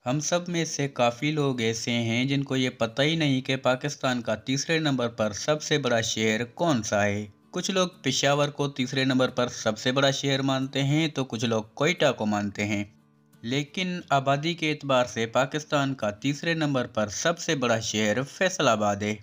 हम सब में से काफ़ी लोग ऐसे हैं जिनको ये पता ही नहीं कि पाकिस्तान का तीसरे नंबर पर सबसे बड़ा शहर कौन सा है। कुछ लोग पेशावर को तीसरे नंबर पर सबसे बड़ा शहर मानते हैं तो कुछ लोग कोयटा को मानते हैं। लेकिन आबादी के एतबार से पाकिस्तान का तीसरे नंबर पर सबसे बड़ा शहर फैसलाबाद है।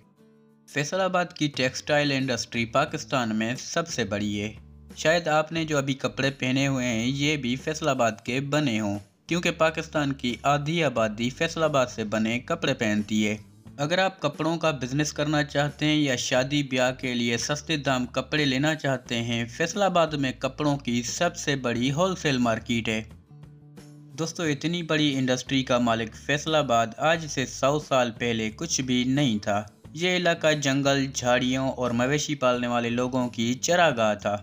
फैसलाबाद की टेक्सटाइल इंडस्ट्री पाकिस्तान में सबसे बड़ी है। शायद आपने जो अभी कपड़े पहने हुए हैं ये भी फैसलाबाद के बने हों, क्योंकि पाकिस्तान की आधी आबादी फैसलाबाद से बने कपड़े पहनती है। अगर आप कपड़ों का बिजनेस करना चाहते हैं या शादी ब्याह के लिए सस्ते दाम कपड़े लेना चाहते हैं, फैसलाबाद में कपड़ों की सबसे बड़ी होलसेल मार्केट है। दोस्तों, इतनी बड़ी इंडस्ट्री का मालिक फैसलाबाद आज से 100 साल पहले कुछ भी नहीं था। ये इलाका जंगल, झाड़ियों और मवेशी पालने वाले लोगों की चरागाह था।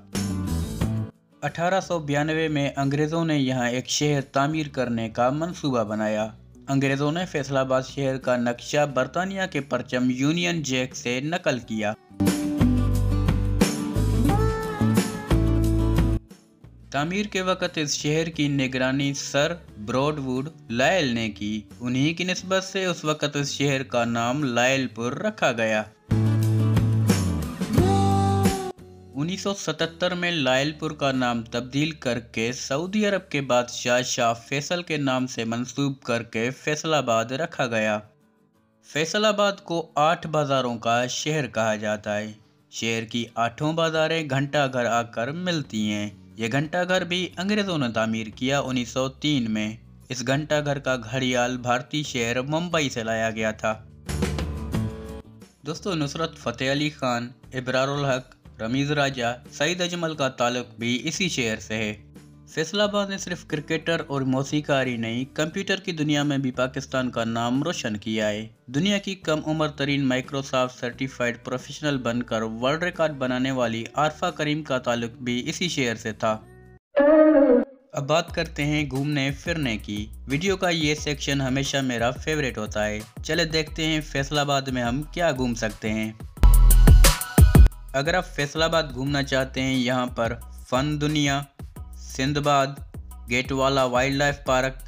1892 में अंग्रेज़ों ने यहाँ एक शहर तामीर करने का मंसूबा बनाया। अंग्रेज़ों ने फैसलाबाद शहर का नक्शा बरतानिया के परचम यूनियन जैक से नकल किया। तामीर के वक़्त इस शहर की निगरानी सर ब्रॉडवुड लायल ने की। उन्हीं की निस्बत से उस वक़्त इस शहर का नाम लायलपुर रखा गया। 1977 में लायलपुर का नाम तब्दील करके सऊदी अरब के बादशाह शाह फैसल के नाम से मंसूब करके फैसलाबाद रखा गया। फैसलाबाद को 8 बाज़ारों का शहर कहा जाता है। शहर की 8 बाज़ारें घंटा घर आकर मिलती हैं। ये घंटाघर भी अंग्रेज़ों ने तामीर किया 1903 में। इस घंटाघर का घड़ियाल भारतीय शहर मुंबई से लाया गया था। दोस्तों, नुसरत फ़तेह अली खान, इबरारुल हक, रमीज़ राजा, सईद अजमल का ताल्लुक भी इसी शहर से है। फैसलाबाद ने सिर्फ क्रिकेटर और मौसीकारी ही नहीं, कंप्यूटर की दुनिया में भी पाकिस्तान का नाम रोशन किया है। दुनिया की कम उम्र तरीन माइक्रोसॉफ्ट सर्टिफाइड प्रोफेशनल बनकर वर्ल्ड रिकॉर्ड बनाने वाली आरफा करीम का ताल्लुक भी इसी शहर से था। अब बात करते हैं घूमने फिरने की। वीडियो का ये सेक्शन हमेशा मेरा फेवरेट होता है। चले देखते हैं फैसलाबाद में हम क्या घूम सकते हैं। अगर आप फैसलाबाद घूमना चाहते हैं, यहाँ पर फन दुनिया, Sindbad, Gatwala wild life park,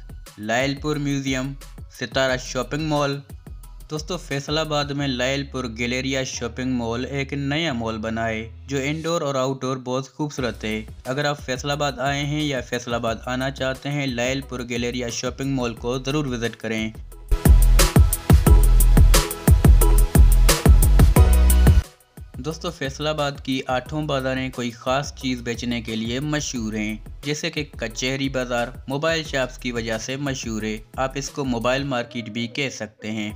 Lyallpur museum, Sitara shopping mall. दोस्तों, फैसलाबाद में लायलपुर गैलेरिया शॉपिंग मॉल एक नया मॉल बना है जो इंडोर और आउटडोर बहुत खूबसूरत है। अगर आप फैसलाबाद आए हैं या फैसलाबाद आना चाहते हैं, लायलपुर गैलेरिया शॉपिंग मॉल को ज़रूर विज़िट करें। दोस्तों, फैसलाबाद की 8 बाज़ारें कोई ख़ास चीज़ बेचने के लिए मशहूर हैं, जैसे कि कचहरी बाज़ार मोबाइल शॉप्स की वजह से मशहूर है। आप इसको मोबाइल मार्केट भी कह सकते हैं।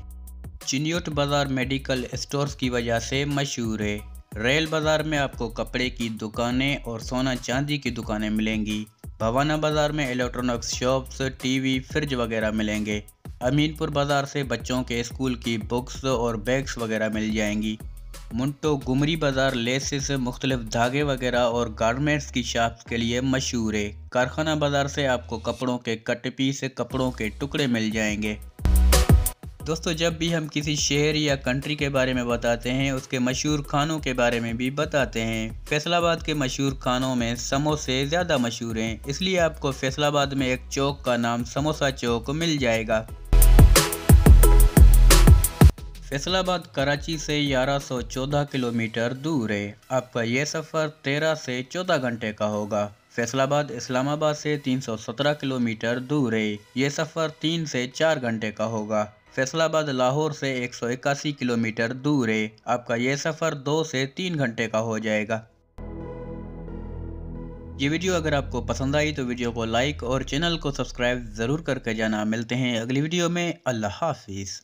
चिन्योट बाज़ार मेडिकल स्टोर्स की वजह से मशहूर है। रेल बाज़ार में आपको कपड़े की दुकानें और सोना चांदी की दुकानें मिलेंगी। भवाना बाज़ार में इलेक्ट्रॉनिक्स शॉप्स, टीवी, फ्रिज वगैरह मिलेंगे। अमीनपुर बाज़ार से बच्चों के स्कूल की बुक्स और बैग्स वगैरह मिल जाएंगी। मुंटो गुमरी बाज़ार लेसेस, मुख्तलिफ धागे वगैरह और गारमेंट्स की शॉप्स के लिए मशहूर है। कारखाना बाज़ार से आपको कपड़ों के कट पीस, कपड़ों के टुकड़े मिल जाएंगे। दोस्तों, जब भी हम किसी शहर या कंट्री के बारे में बताते हैं, उसके मशहूर खानों के बारे में भी बताते हैं। फैसलाबाद के मशहूर खानों में समोसे ज़्यादा मशहूर हैं, इसलिए आपको फैसलाबाद में एक चौक का नाम समोसा चौक मिल जाएगा। फैसलाबाद कराची से 1114 किलोमीटर दूर है। आपका यह सफ़र 13 से 14 घंटे का होगा। फैसलाबाद इस्लामाबाद से 317 किलोमीटर दूर है। यह सफ़र 3 से 4 घंटे का होगा। फैसलाबाद लाहौर से 181 किलोमीटर दूर है। आपका यह सफ़र 2 से 3 घंटे का हो जाएगा। ये वीडियो अगर आपको पसंद आई तो वीडियो को लाइक और चैनल को सब्सक्राइब ज़रूर करके जाना। मिलते हैं अगली वीडियो में। अल्लाह हाफिज़।